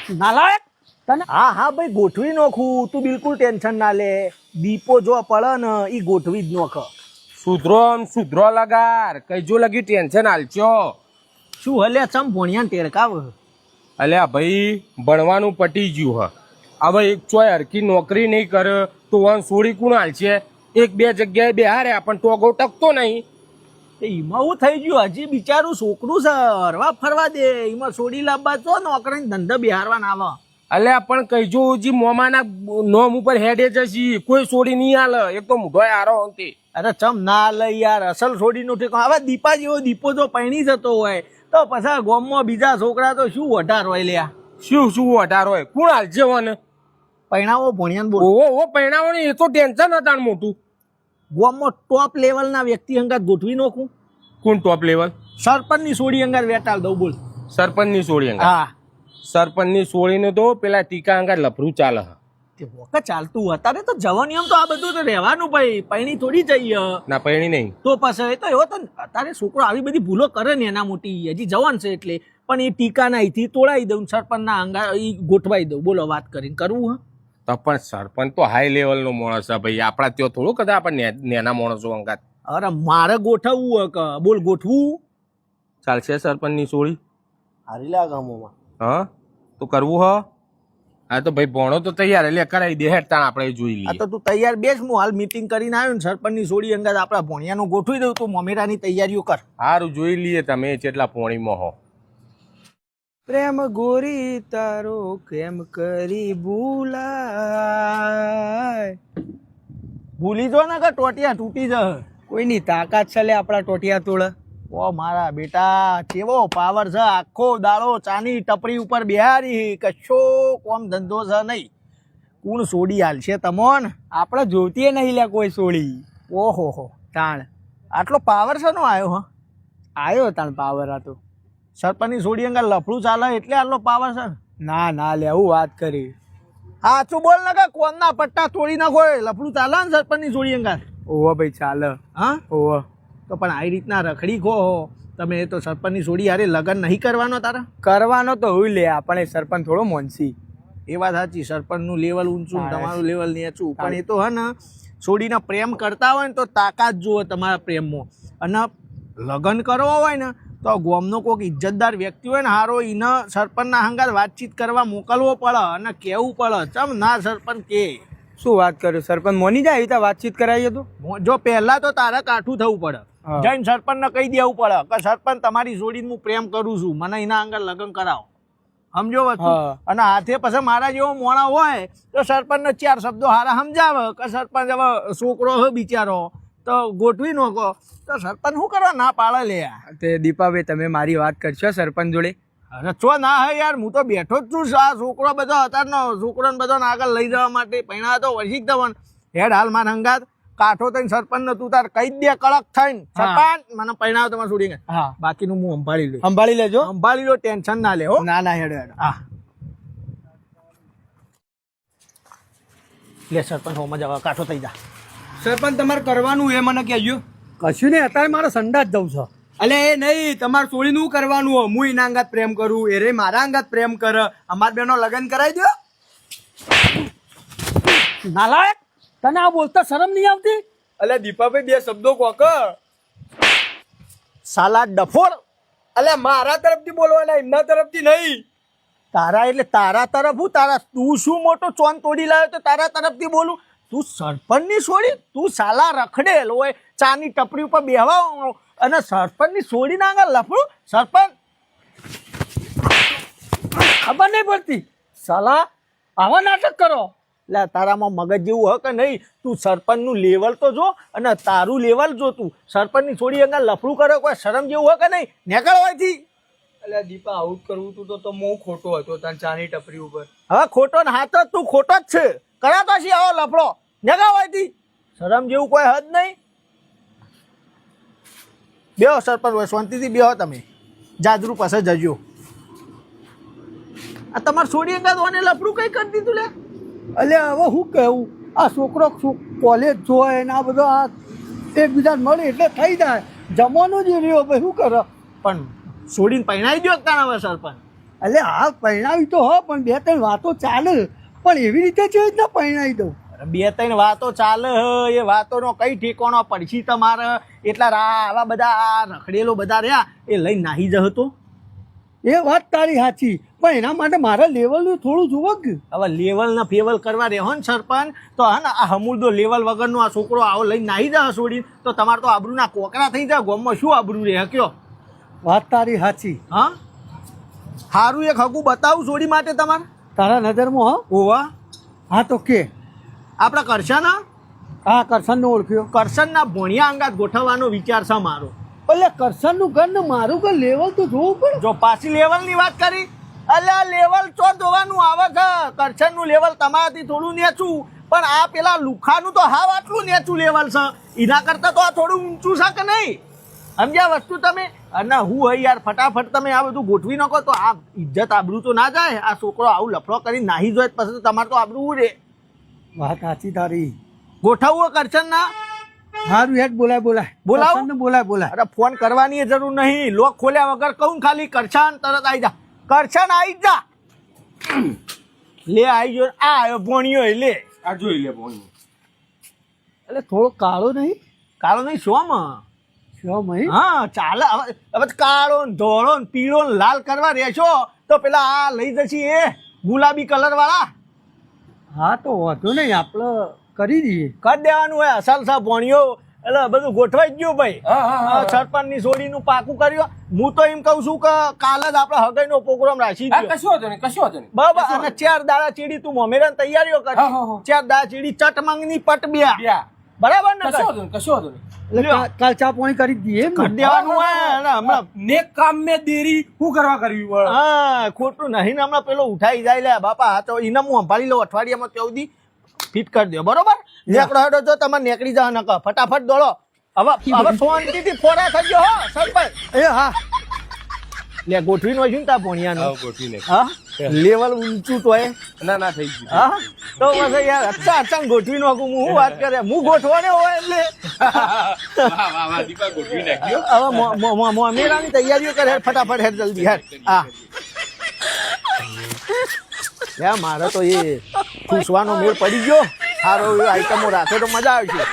નાલાયક તને હા હા ભાઈ ગોઠવી નોખું, તું બિલકુલ ટેન્શન ના લે. દીપો જો પડે ને એ ગોઠવી જ નોખ. સુધરો લગાર કઈ જો લગી ટેન્શન હાલશો. શું હલે ચમ ભણ્યા ટેરકાવ. અલ્યા ભાઈ ભણવાનું પટી ગયું હ. હવે એક ચોય હરકી નોકરી નહીં કરે તો વન છોડી કોણ હાલશે? એક બે જગ્યાએ બેહાર્યા પણ ટોગો ટકતો નહીં. એમાં હું થઈ ગયું, હજી બિચારું છોકરું છે, હરવા ફરવા દે. એમાં છોડી લાવવા તો નોકરી ધંધા બિહારવા ના આવે. અલ્યા પણ કહીજો જી મોમાના નોમ ઉપર હેડે જશી, કોઈ છોડી નહીં હાલે. એક તો મૂઢો આરો અંતે. અરે ચમ ના લઈ યાર, અસલ છોડીનું ઠેકાણું. હવે દીપા જેવો દીપો જો પૈણી જતો હોય તો પછી ગામમાં બીજા છોકરા તો શું વઢાર હોય લ્યા. શું અઢાર હોય કોણ હાલશે વન? પૈણાવો ભણ્યા બોલ. ઓહો પૈણાવો ને એ તો ટેન્શન હતા મોટું. ગામમાં ટોપ લેવલના વ્યક્તિ અંગાત ગોઠવી નાખું. કોણ ટોપ લેવલ? સરપંચની છોડી અંગાત વેટાળ દઉં બોલ. સરપંચની સોળી અંગા. હા સરપંચની સોળીને તો પેલા ટીકા અંગા લફરું ચાલે. તે વખત ચાલતું અત્યારે તો જવાનીમ તો આ બધું તો રહેવાનું ભાઈ. પૈણી થોડી જઈએ ના પૈણી નહીં તો પછી એ તો એવો તો અત્યારે છોકરો આવી બધી ભૂલો કરે ને એના મોટી, હજી જવાન છે એટલે. પણ એ ટીકાના અહીંથી તોડાવી દઉં, સરપંચના અંગા એ ગોઠવાઈ દઉં. બોલો વાત કરીને કરવું તો પણ સરપંચ તો હાઈ લેવલનો માણસ છે ભાઈ. આપણા ત્યાં થોડું કદાચ આપણે નેના માણસો અંગાત. અરે મારે ગોઠવવું હોય કે બોલ ગોઠવું. ચાલશે સરપંચની સોળી? હારી લાગે ગામોમાં. હા તો કરવું હ. હા તો ભાઈ ભણો તો તૈયાર એટલે કરાવી દે. હેડ તાણ આપણે જોઈ આ લઈએ. તો તું તૈયાર બેસ, હું હાલ મીટિંગ કરીને આવ્યો ને સરપંચની સોડી અંગાત આપણા ભણિયાનું ગોઠવી દઉં. તું મમેરાની તૈયારીઓ કર. સારું જોઈ લઈએ તમે કેટલા પોણીમાં હો. પ્રેમ ગોરી તારો કેમ કરી ભૂલાય. ભૂલી જો ને કે ટોટિયા તૂટી જશે. કોઈની તાકાત છે લે આપણા ટોટિયા તોડ. ઓ મારા બેટા કેવો પાવર છે. આખો દાડો ચાની ટપરી ઉપર બિહારી, કશો કોમ ધંધો છે નહીં. કોણ સોડી હાલશે તમોન? આપણે જોતીએ નહીં લે કોઈ સોળી. ઓહો હો, તાણ આટલો પાવર છે નો આવ્યો? હા આવ્યો તાણ પાવર હતો. સરપંચની સોડી અંગા લફડું ચાલે એટલે આટલો પાવર છે ને? ના લે હું વાત કરી. સાચું બોલ ને કે કોમના પટ્ટા તોડી નાખો લફડું ચાલે ને સરપંચની સોડી અંગા? ઓવો ભાઈ ચાલે. હા ઓવો તો પણ આવી રીતના રખડી ખો તમે તો સરપંચની સોડી હારે લગ્ન નહીં કરવાનો તારા? કરવાનો તો હું લે, આપણે સરપંચ થોડો મોનસી. એ વાત સાચી, સરપંચનું લેવલ ઊંચું ને તમારું લેવલ નીચું. પણ એ તો હે ને છોડીને પ્રેમ કરતા હોય ને તો તાકાત જુઓ તમારા પ્રેમમાં. અને લગ્ન કરવો હોય ને તો ગામનો કોઈક ઇજ્જતદાર વ્યક્તિ હોય ને હારો એને સરપંચના હંગાત વાતચીત કરવા મોકલવો પડે અને કહેવું પડે. ચમ ના સરપંચ કે શું વાત કર્યું? સરપંચ મોની જાય આવી રીતે વાતચીત કરાવીએ તો? જો પહેલા તો તારે કાઠું થવું પડે. જઈને સરપંચને કહી દેવું પડે કે સરપંચ તમારી જોડીને હું પ્રેમ કરું છું, મને એના અંગર લગ્ન કરાવો. સમજો વસ્તુ? અને હાથે પછી મારા જેવો મોણા હોય તો સરપંચને ચાર શબ્દો હારા સમજાવે કે સરપંચ હવે છોકરો હોય બિચારો તો ગોઠવી નોખો. તો સરપંચ શું કરવા ના પાડે લે? તે દીપાભાઈ તમે મારી વાત કરશો સરપંચ જોડે? અરે ચો ના હે યાર, હું તો બેઠો જ છું. આ છોકરો બધો અત્યારનો છોકરોને બધાને આગળ લઈ જવા માટે પૈણા તો વસી જ દવાનું. હેડ હાલ માર હંગાત કાઠો થઈને સરપંચ તું તાર કહી દે કડક થઈને, સરપંચ મને પૈણાવ તમારે છોડીને. હા બાકીનું હું સંભાળી લઉં. સંભાળી લેજો. સંભાળી લો, ટેન્શન ના લે હો. ના હેડો હેડો. હા લે સરપંચ હોમાં જવા કાઠો થઈ જા. સરપંચ તમારે કરવાનું એ મને કહેજો. કશું નહીં, અત્યારે મારે સંડાસ જવું છે. અલે એ નહીં, તમારે છોડીનું કરવાનું હોય. હું એના અંગાત પ્રેમ કરું, એ રે મારા અંગાત પ્રેમ કરે. અમાર બેનો લગ્ન કરાવી દો. નાલાયક તને આ બોલતા શરમ નહીં આવતી? અલે દીપાભાઈ બે શબ્દો કોક. સાલા ડફોડ. અલે મારા તરફથી બોલવાના, એમના તરફથી નહીં. તારા એટલે તારા તરફ હું? તારા તું શું મોટો ચોન તોડી લાવ્યો તો તારા તરફથી બોલું? તું સરપંચની છોડી? તું સાલા રખડેલ હોય ચાની ટપરી ઉપર બેહવા અને સરપંચની છોડી ના આગળ લફડું? સરપંચ ખબર નહીં પડતી સાલા આવા નાટક કરો. એટલે તારામાં મગજ જેવું હોય કે નહીં? તું સરપંચનું લેવલ તો જો અને તારું લેવલ જો. તું સરપંચની છોડી આગળ લફડું કરે, કોઈ શરમ જેવું હોય કે નહીં? નીકળવાથી. અલે દીપા આવું કરવું તું તો હું ખોટો હતો તાર ચાની ટપરી ઉપર. હવે ખોટો ને હાથ તું ખોટો જ છે. કરાતો છે આવો લફડો નીકળવાથી. શરમ જેવું કોઈ હદ નહીં. બેહો સરપંચ હોય શાંતિથી બેહો. તમે જાજરૂ પાસે જજો. આ તમારે છોડી અંગાત ઓને લફડું કઈ કરી દીધું લે? એટલે હવે શું કહેવું, આ છોકરો કોલેજ જોય ને આ બધો આ એકબીજાને મળે એટલે થઈ જાય. જમવાનું જ રહ્યો ભાઈ, શું કરે? પણ છોડીને પહેણાઈ દો તારા હવે સરપંચ. એટલે હા પરણાવી તો હો પણ 2-3 વાતો ચાલે પણ એવી રીતે છે જ ના પરણાવી દઉં. 2-3 વાતો ચાલે એ વાતોનો કઈ ઠેકાણો પડશે તમારે? એટલા આવા બધા આ રખડેલો બધા રહ્યા એ લઈને નાહી જતો. એ વાત તારી સાચી પણ એના માટે મારા લેવલનું થોડું જુઓ કે. હવે લેવલ ને ફેવલ કરવા રહ્યો ને સરપંચ તો હા ને આ હમુરદો લેવલ વગરનો આ છોકરો આવો લઈને નાહી જાય છોડીને તો તમારે તો આબરૂના કોકરા થઈ જાય. ગામમાં શું આબરૂ રહે કયો? વાત તારી સાચી. હા સારું એક હગું બતાવું છોડી માટે તમારે તારા નજરમાં હા? ઓવા હા તો કે આપણા કરશનના હા કરશનને ઓળખ્યો. કરશનના ભોણિયા અંગાત ગોઠવવાનો વિચાર છે મારો. એટલે કરશનનું ઘર ને મારું ઘર લેવલ તો જોવું પડે. જો પાછી લેવલની વાત કરી અલ્યા લેવલ ચો જોવાનું આવે છે. કરશનનું લેવલ તમારાથી થોડું નેચું પણ આ પેલા લુખાનું તો હાવ આટલું નેચું લેવલ છે. એના કરતા તો આ થોડું ઊંચું છે કે નહીં? સમજ્યા વસ્તુ તમે? અને હું હઈ યાર ફટાફટ તમે આ બધું ગોઠવી નાખો તો આ ઇજ્જત આબરૂ તો ના જાય. આ છોકરો આવું લફડો કરી નાહી જાય પછી તમારે તો આબરૂ રે. વાત સાચી તારી. ગોઠવવું કરશનના હારું હેડ બોલાય. બોલાવો? કરશનને બોલાય. અરે ફોન કરવાની જરૂર નહીં. લોક ખોલ્યા વગર કહું ખાલી કરશન તરત આવી જા. કરશન આવી જા. લે આવી ગયો. આ આવ્યો ભોણિયો લે. આ જોઈ લે ભોણિયો. એટલે થોડો કાળો નહીં? કાળો નહીં શોમાં? શું મહી? હા ચાલે. હવે કાળો ને ધોળો ને પીળો ને લાલ કરવા રહેશો તો પેલા આ લઈ જશે એ ગુલાબી કલર વાળા. હા તો વાંધો નહીં આપણે કરી દઈએ. કરી દેવાનું હોય. અસલ સા ભોણિયો એટલે બધું ગોઠવાઈ જ ગયું ભાઈ. સરપંચ ની સોડીનું પાકું કર્યું. હું તો એમ કઉ છું કે કાલ જ આપણે હગાઈનો પ્રોગ્રામ રાખી દઈએ. કશું વાંધો નહીં, કશું વાંધો નહીં. બરાબર. અને 4 દાડા ચીડી તું મોમેરાની તૈયારીઓ કર. 4 દાડા ચીડી ચટમંગની પટ બ્યા. બ્યા. બરાબર ને? કશું વાંધો નહીં, કશું વાંધો નહીં. એટલે કાલ ચા પાણી કરી જ દઈએ એમ ને? કરી દેવાનું હોય. અને હમણાં નેક કામ મેં દેરી શું કરવા કરવી પડે? હા ખોટું નહીં ને હમણાં પેલો ઉઠાઈ જાય લે બાપા. હા તો એને હું સંભાળી લઉં. અઠવાડિયામાં 14 ફિટ કરી દો. બરોબર? નેકડો હેડો જો તમારે નીકળી જવા નકર ફટાફટ દોડો. હવે શાંતિથી ફોરા થઈ ગયો હો સરપંચ. એ હા લે ગોઠવીને હોય ને તા ભોણિયાનું. ગોઠવી નાખ. હા લેવલ ઊંચું તો હોય. ના થઈ ગયું. હા તો પછી યાર અચાનક ગોઠવી નાખું. હું વાત કરે હું ગોઠવાને હોય એટલે વાહ, દીપા ગોઠવી નાખ્યો. હવે મોમેરાની તૈયારીઓ કરે ફટાફટ હેડ જલ્દી હેડ. હા યાર મારે તો એ ખુશવાનો મેળ પડી ગયો. સારો એવો આઈટમો રાખે તો મજા આવશે.